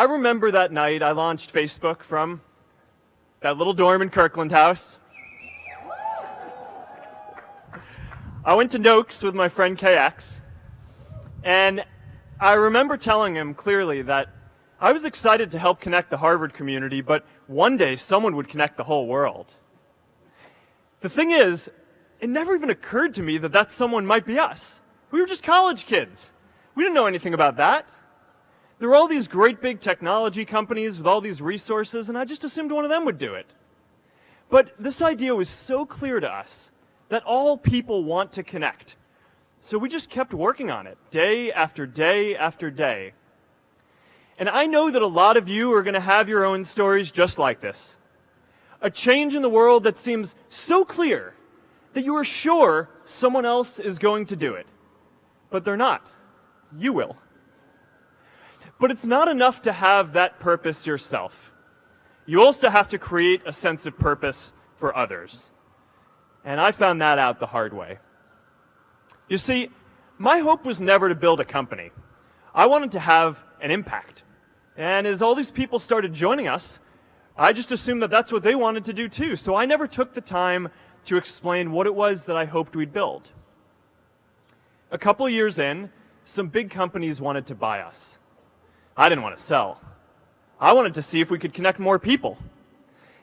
I remember that night I launched Facebook from that little dorm in Kirkland House. I went to Noakes with my friend KX, and I remember telling him clearly that I was excited to help connect the Harvard community, but one day someone would connect the whole world. The thing is, it never even occurred to me that that someone might be us. We were just college kids. We didn't know anything about that. There were all these great big technology companies with all these resources, and I just assumed one of them would do it. But this idea was so clear to us that all people want to connect. So we just kept working on it, day after day after day. And I know that a lot of you are going to have your own stories just like this. A change in the world that seems so clear that you are sure someone else is going to do it. But they're not. You will. But it's not enough to have that purpose yourself. You also have to create a sense of purpose for others. And I found that out the hard way. You see, my hope was never to build a company. I wanted to have an impact. And as all these people started joining us, I just assumed that that's what they wanted to do too. So I never took the time to explain what it was that I hoped we'd build. A couple of years in, some big companies wanted to buy us. I didn't want to sell. I wanted to see if we could connect more people.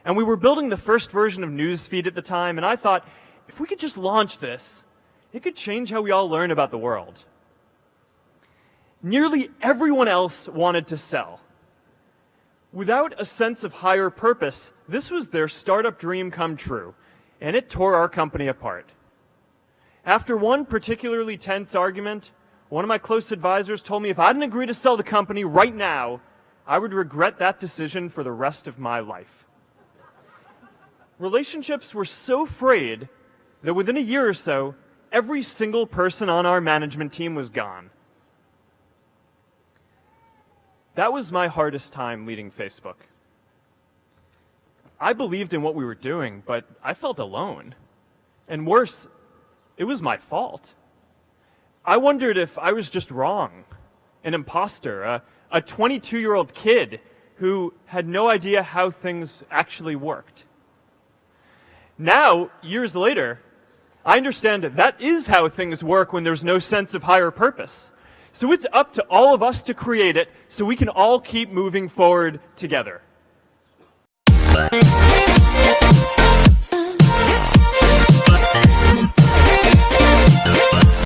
And we were building the first version of Newsfeed at the time, and I thought, if we could just launch this, it could change how we all learn about the world. Nearly everyone else wanted to sell. Without a sense of higher purpose, this was their startup dream come true, and it tore our company apart. After one particularly tense argument, one of my close advisors told me if I didn't agree to sell the company right now, I would regret that decision for the rest of my life. Relationships were so frayed that within a year or so, every single person on our management team was gone. That was my hardest time leading Facebook. I believed in what we were doing, but I felt alone. And worse, it was my fault. I wondered if I was just wrong, an imposter, a 22-year-old kid who had no idea how things actually worked. Now, years later, I understand that is how things work when there's no sense of higher purpose. So it's up to all of us to create it so we can all keep moving forward together.